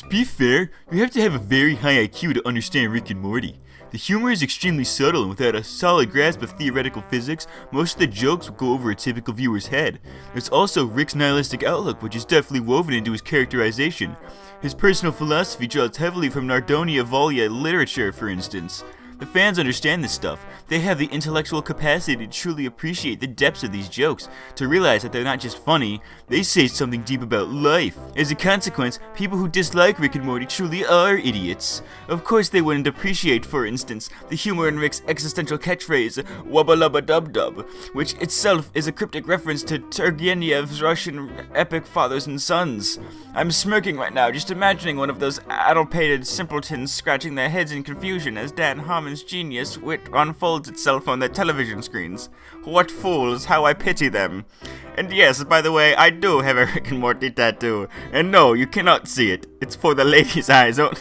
To be fair, you have to have a very high IQ to understand Rick and Morty. The humor is extremely subtle, and without a solid grasp of theoretical physics, most of the jokes will go over a typical viewer's head. There's also Rick's nihilistic outlook, which is deftly woven into his characterization. His personal philosophy draws heavily from Narodnaya Volya literature, for instance. The fans understand this stuff. They have the intellectual capacity to truly appreciate the depths of these jokes, to realize that they're not just funny, they say something deep about life. As a consequence, people who dislike Rick and Morty truly are idiots. Of course they wouldn't appreciate, for instance, the humor in Rick's existential catchphrase, Wubba Lubba Dub Dub, which itself is a cryptic reference to Turgenev's Russian epic Fathers and Sons. I'm smirking right now, just imagining one of those addlepated simpletons scratching their heads in confusion as Dan Harmon's genius wit unfolds itself on their television screens. What fools, how I pity them. And yes, by the way, I do have a Rick and Morty tattoo. And no, you cannot see it. It's for the ladies' eyes only.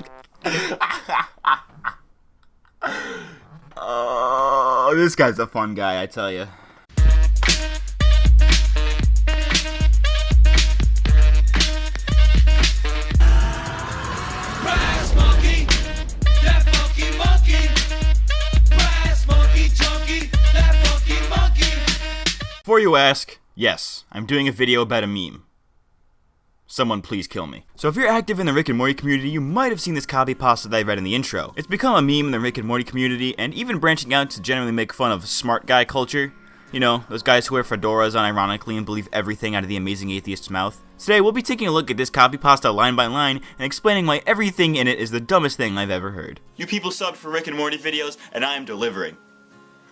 Oh, this guy's a fun guy, I tell you. Before you ask, yes, I'm doing a video about a meme. Someone please kill me. So if you're active in the Rick and Morty community, you might have seen this copy pasta that I read in the intro. It's become a meme in the Rick and Morty community, and even branching out to generally make fun of smart guy culture. You know, those guys who wear fedoras unironically and believe everything out of the amazing atheist's mouth. Today, we'll be taking a look at this copy pasta line by line and explaining why everything in it is the dumbest thing I've ever heard. You people subbed for Rick and Morty videos, and I am delivering.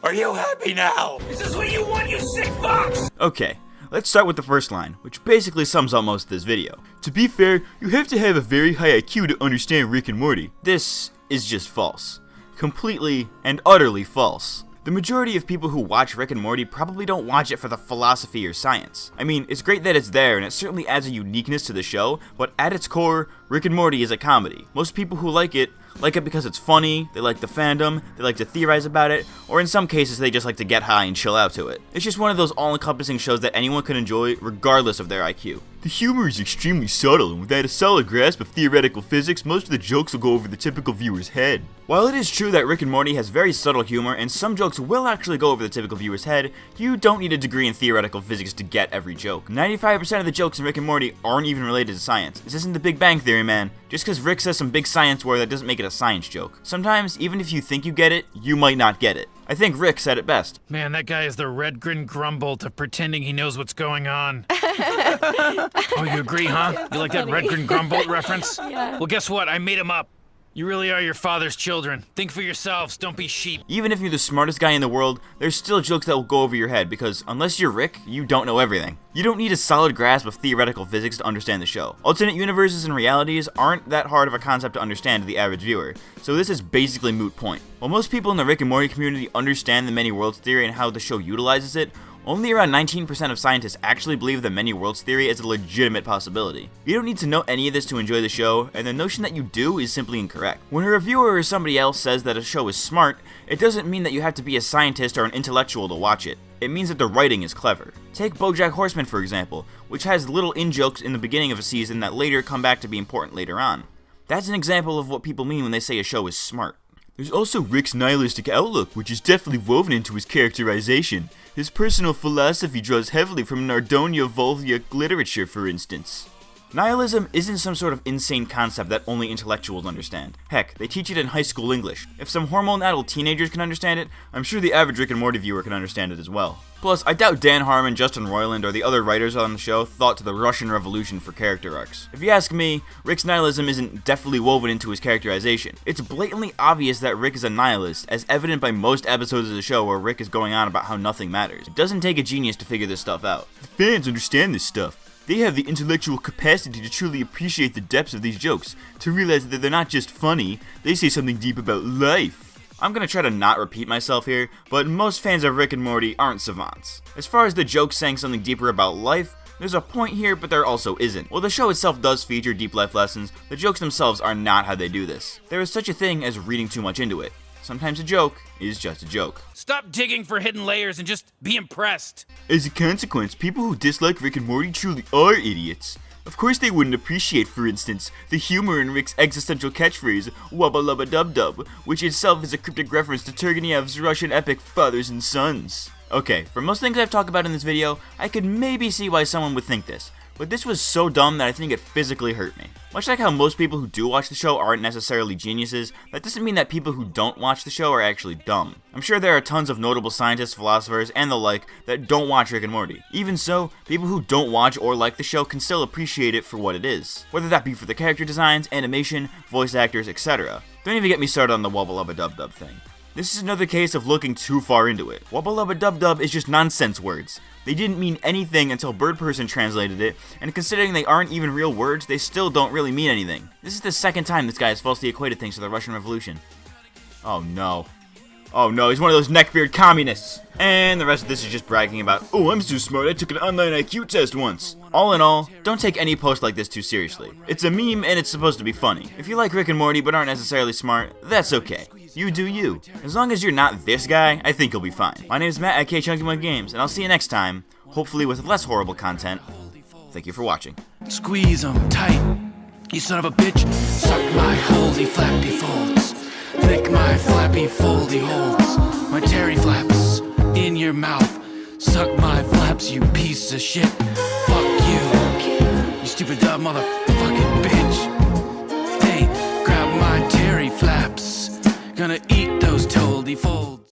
Are you happy now? Is this what you want, you sick fox? Okay, let's start with the first line, which basically sums up most of this video. To be fair, you have to have a very high IQ to understand Rick and Morty. This is just false. Completely and utterly false. The majority of people who watch Rick and Morty probably don't watch it for the philosophy or science. I mean, it's great that it's there and it certainly adds a uniqueness to the show, but at its core, Rick and Morty is a comedy. Most people who like it because it's funny, they like the fandom, they like to theorize about it, or in some cases they just like to get high and chill out to it. It's just one of those all-encompassing shows that anyone can enjoy regardless of their IQ. The humor is extremely subtle, and without a solid grasp of theoretical physics, most of the jokes will go over the typical viewer's head. While it is true that Rick and Morty has very subtle humor, and some jokes will actually go over the typical viewer's head, you don't need a degree in theoretical physics to get every joke. 95% of the jokes in Rick and Morty aren't even related to science. This isn't the Big Bang Theory, man. Just because Rick says some big science word, that doesn't make it a science joke. Sometimes, even if you think you get it, you might not get it. I think Rick said it best. Man, that guy is the red grin grumble to pretending he knows what's going on. Oh, you agree, huh? You like that red grin grumble reference? Yeah. Well, guess what? I made him up. You really are your father's children. Think for yourselves, don't be sheep. Even if you're the smartest guy in the world, there's still jokes that will go over your head because unless you're Rick, you don't know everything. You don't need a solid grasp of theoretical physics to understand the show. Alternate universes and realities aren't that hard of a concept to understand to the average viewer, so this is basically moot point. While most people in the Rick and Morty community understand the many worlds theory and how the show utilizes it, only around 19% of scientists actually believe the many worlds theory is a legitimate possibility. You don't need to know any of this to enjoy the show, and the notion that you do is simply incorrect. When a reviewer or somebody else says that a show is smart, it doesn't mean that you have to be a scientist or an intellectual to watch it. It means that the writing is clever. Take BoJack Horseman for example, which has little in-jokes in the beginning of a season that later come back to be important later on. That's an example of what people mean when they say a show is smart. There's also Rick's nihilistic outlook, which is deftly woven into his characterization. His personal philosophy draws heavily from Narodnaya Volya literature, for instance. Nihilism isn't some sort of insane concept that only intellectuals understand. Heck, they teach it in high school English. If some hormone-addled teenagers can understand it, I'm sure the average Rick and Morty viewer can understand it as well. Plus, I doubt Dan Harmon, Justin Roiland, or the other writers on the show thought to the Russian Revolution for character arcs. If you ask me, Rick's nihilism isn't deftly woven into his characterization. It's blatantly obvious that Rick is a nihilist, as evident by most episodes of the show where Rick is going on about how nothing matters. It doesn't take a genius to figure this stuff out. The fans understand this stuff. They have the intellectual capacity to truly appreciate the depths of these jokes, to realize that they're not just funny, they say something deep about life. I'm gonna try to not repeat myself here, but most fans of Rick and Morty aren't savants. As far as the jokes saying something deeper about life, there's a point here, but there also isn't. While the show itself does feature deep life lessons, the jokes themselves are not how they do this. There is such a thing as reading too much into it. Sometimes a joke is just a joke. Stop digging for hidden layers and just be impressed. As a consequence, people who dislike Rick and Morty truly are idiots. Of course they wouldn't appreciate, for instance, the humor in Rick's existential catchphrase, Wubba Lubba Dub Dub, which itself is a cryptic reference to Turgenev's Russian epic Fathers and Sons. Okay, for most things I've talked about in this video, I could maybe see why someone would think this, but this was so dumb that I think it physically hurt me. Much like how most people who do watch the show aren't necessarily geniuses, that doesn't mean that people who don't watch the show are actually dumb. I'm sure there are tons of notable scientists, philosophers, and the like that don't watch Rick and Morty. Even so, people who don't watch or like the show can still appreciate it for what it is, whether that be for the character designs, animation, voice actors, etc. Don't even get me started on the Wubba Lubba Dub Dub thing. This is another case of looking too far into it. Wubba Lubba Dub Dub is just nonsense words. They didn't mean anything until Bird Person translated it, and considering they aren't even real words, they still don't really mean anything. This is the second time this guy has falsely equated things to the Russian Revolution. Oh no. Oh no, he's one of those neckbeard communists! And the rest of this is just bragging about, oh, I'm so smart, I took an online IQ test once. All in all, don't take any post like this too seriously. It's a meme and it's supposed to be funny. If you like Rick and Morty but aren't necessarily smart, that's okay. You do you. As long as you're not this guy, I think you'll be fine. My name is Matt at KChunky1Games, and I'll see you next time, hopefully with less horrible content. Thank you for watching. Squeeze 'em tight, you son of a bitch. Suck my holdy flappy folds. Lick my flappy foldy holds. My terry flaps in your mouth. Suck my flaps, you piece of shit. Fuck you, you stupid dumb mother.